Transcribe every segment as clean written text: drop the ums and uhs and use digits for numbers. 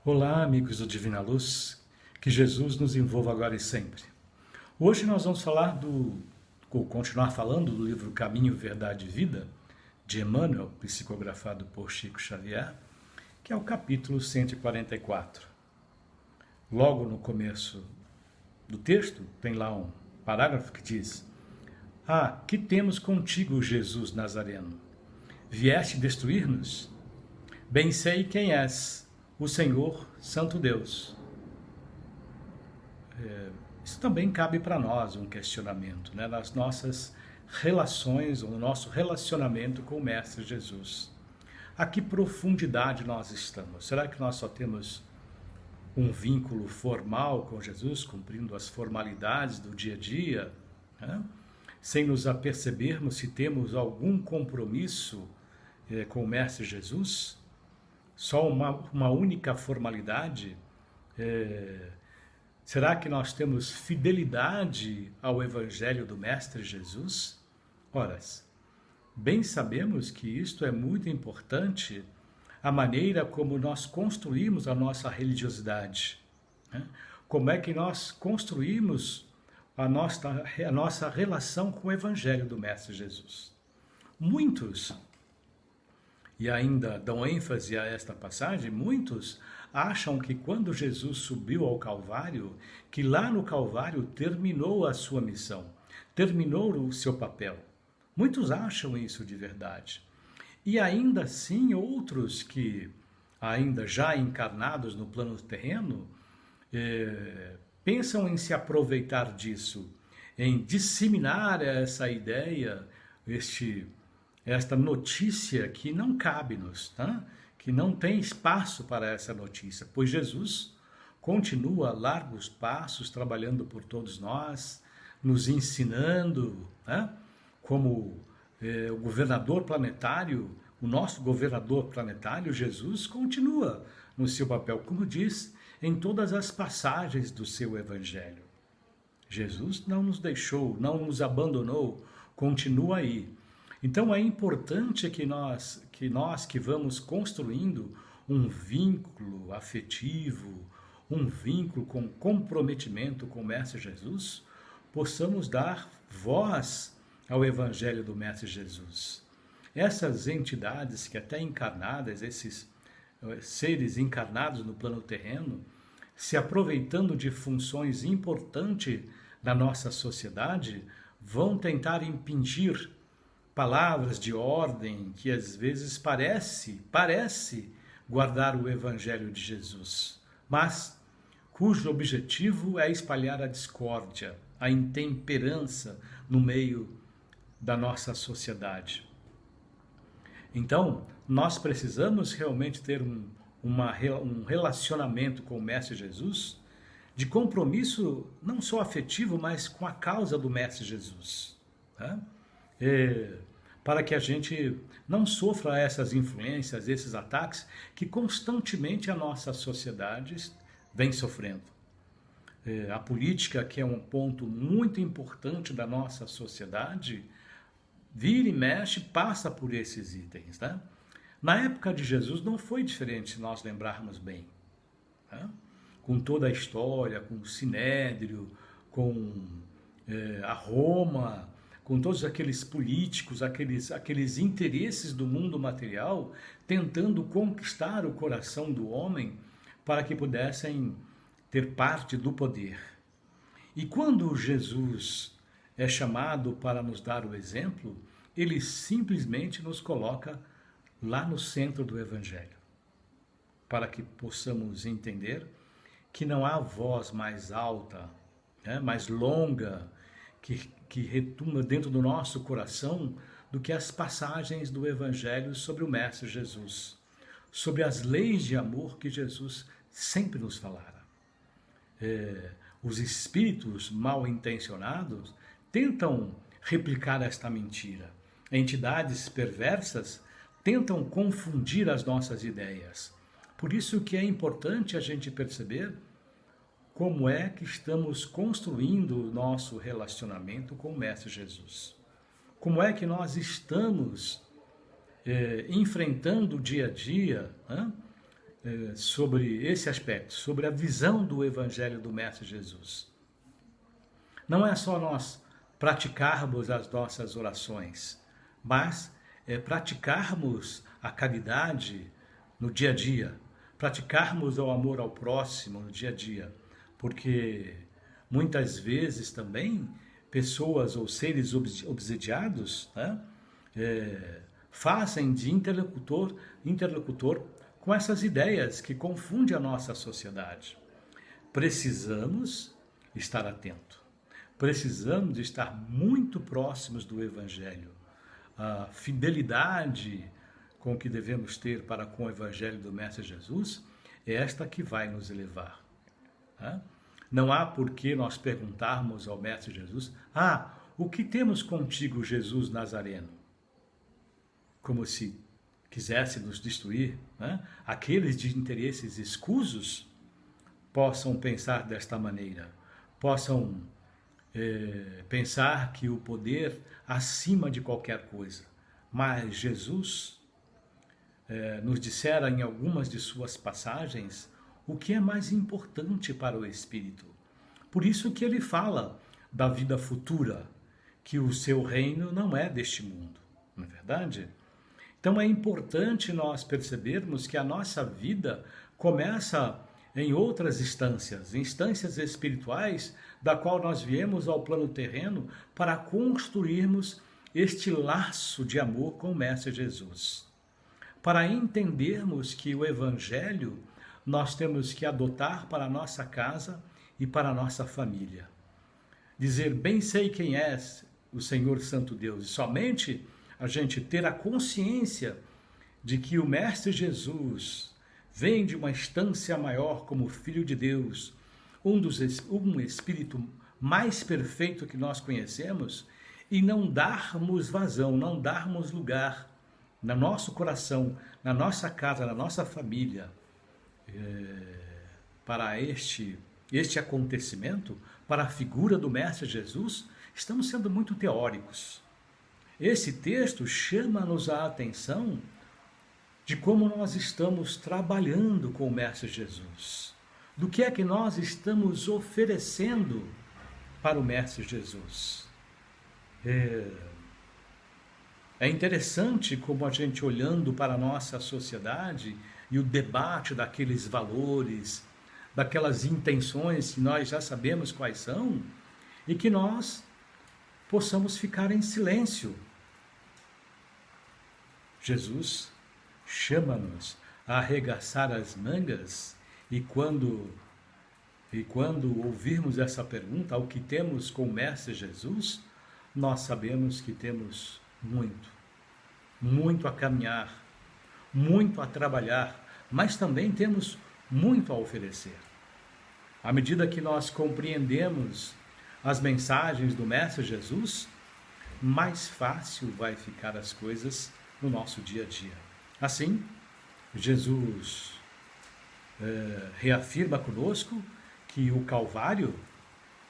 Olá, amigos do Divina Luz, que Jesus nos envolva agora e sempre. Hoje nós vamos continuar falando do livro Caminho, Verdade e Vida, de Emmanuel, psicografado por Chico Xavier, que é o capítulo 144. Logo no começo do texto, tem lá um parágrafo que diz: Ah, que temos contigo, Jesus Nazareno? Vieste destruir-nos? Bem sei quem és, o Senhor Santo Deus. Isso também cabe para nós um questionamento, né? Nas nossas relações, ou no nosso relacionamento com o Mestre Jesus. A que profundidade nós estamos? Será que nós só temos um vínculo formal com Jesus, cumprindo as formalidades do dia a dia, né? Sem nos apercebermos se temos algum compromisso com o Mestre Jesus? Só uma única formalidade? Será que nós temos fidelidade ao Evangelho do Mestre Jesus? Ora, bem sabemos que isto é muito importante, a maneira como nós construímos a nossa religiosidade, né? Como é que nós construímos a nossa relação com o Evangelho do Mestre Jesus. Muitos, e ainda dão ênfase a esta passagem, muitos acham que quando Jesus subiu ao Calvário, que lá no Calvário terminou a sua missão, terminou o seu papel. Muitos acham isso de verdade. E ainda assim, outros que, ainda já encarnados no plano terreno, pensam em se aproveitar disso, em disseminar essa ideia, esta notícia que não cabe-nos, tá? Que não tem espaço para essa notícia, pois Jesus continua a largos passos trabalhando por todos nós, nos ensinando, né? Como o governador planetário, o nosso governador planetário, Jesus, continua no seu papel, como diz em todas as passagens do seu Evangelho. Jesus não nos deixou, não nos abandonou, continua aí. Então é importante que nós que vamos construindo um vínculo afetivo, um vínculo com comprometimento com o Mestre Jesus, possamos dar voz ao Evangelho do Mestre Jesus. Essas entidades que até encarnadas, esses seres encarnados no plano terreno, se aproveitando de funções importantes da nossa sociedade, vão tentar impingir palavras de ordem que às vezes parece guardar o Evangelho de Jesus, mas cujo objetivo é espalhar a discórdia, a intemperança no meio da nossa sociedade. Então, nós precisamos realmente ter um relacionamento com o Mestre Jesus, de compromisso não só afetivo, mas com a causa do Mestre Jesus, tá? Para que a gente não sofra essas influências, esses ataques que constantemente a nossa sociedade vem sofrendo. A política, que é um ponto muito importante da nossa sociedade, vira e mexe, passa por esses itens, né? Na época de Jesus não foi diferente, se nós lembrarmos bem, né? Com toda a história, com o Sinédrio, com a Roma, com todos aqueles políticos, aqueles interesses do mundo material, tentando conquistar o coração do homem para que pudessem ter parte do poder. E quando Jesus é chamado para nos dar o exemplo, ele simplesmente nos coloca lá no centro do Evangelho, para que possamos entender que não há voz mais alta, né, mais longa, que retumba dentro do nosso coração do que as passagens do Evangelho sobre o Mestre Jesus, sobre as leis de amor que Jesus sempre nos falara. Os espíritos mal intencionados tentam replicar esta mentira. Entidades perversas tentam confundir as nossas ideias. Por isso que é importante a gente perceber como é que estamos construindo o nosso relacionamento com o Mestre Jesus. Como é que nós estamos enfrentando o dia a dia, né? sobre esse aspecto, sobre a visão do Evangelho do Mestre Jesus. Não é só nós praticarmos as nossas orações, mas praticarmos a caridade no dia a dia, praticarmos o amor ao próximo no dia a dia, porque muitas vezes também pessoas ou seres obsediados, né, fazem de interlocutor com essas ideias que confundem a nossa sociedade. Precisamos estar atentos. Precisamos estar muito próximos do Evangelho. A fidelidade com que devemos ter para com o Evangelho do Mestre Jesus é esta que vai nos elevar. Não há por que nós perguntarmos ao Mestre Jesus: o que temos contigo, Jesus Nazareno? Como se quisesse nos destruir, né? Aqueles de interesses escusos possam pensar desta maneira, possam pensar que o poder acima de qualquer coisa. Mas Jesus nos dissera em algumas de suas passagens o que é mais importante para o Espírito. Por isso que ele fala da vida futura, que o seu reino não é deste mundo, não é verdade? Então é importante nós percebermos que a nossa vida começa em outras instâncias espirituais, da qual nós viemos ao plano terreno para construirmos este laço de amor com o Mestre Jesus. Para entendermos que o Evangelho nós temos que adotar para a nossa casa e para a nossa família. Dizer: bem sei quem és, o Senhor Santo Deus, e somente a gente ter a consciência de que o Mestre Jesus vem de uma instância maior como Filho de Deus, um Espírito mais perfeito que nós conhecemos, e não darmos vazão, não darmos lugar no nosso coração, na nossa casa, na nossa família, para este acontecimento, para a figura do Mestre Jesus, estamos sendo muito teóricos. Esse texto chama-nos a atenção de como nós estamos trabalhando com o Mestre Jesus. Do que é que nós estamos oferecendo para o Mestre Jesus. É interessante como a gente, olhando para a nossa sociedade e o debate daqueles valores, daquelas intenções que nós já sabemos quais são, e que nós possamos ficar em silêncio. Jesus chama-nos a arregaçar as mangas e quando ouvirmos essa pergunta, o que temos com o Mestre Jesus, nós sabemos que temos muito a caminhar, muito a trabalhar, mas também temos muito a oferecer. À medida que nós compreendemos as mensagens do Mestre Jesus, mais fácil vai ficar as coisas no nosso dia a dia. Assim, Jesus reafirma conosco que o Calvário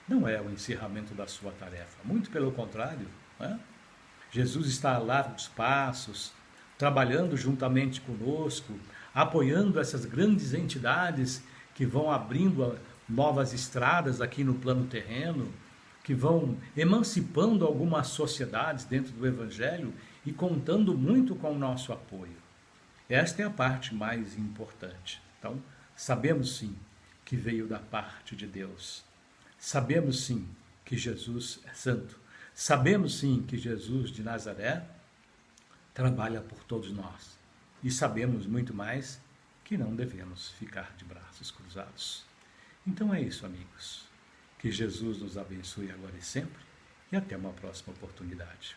não é o encerramento da sua tarefa, muito pelo contrário, né? Jesus está a largos passos, trabalhando juntamente conosco, apoiando essas grandes entidades que vão abrindo novas estradas aqui no plano terreno, que vão emancipando algumas sociedades dentro do Evangelho e contando muito com o nosso apoio. Esta é a parte mais importante. Então, sabemos sim que veio da parte de Deus. Sabemos sim que Jesus é santo. Sabemos sim que Jesus de Nazaré trabalha por todos nós. E sabemos muito mais que não devemos ficar de braços cruzados. Então é isso, amigos. Que Jesus nos abençoe agora e sempre. E até uma próxima oportunidade.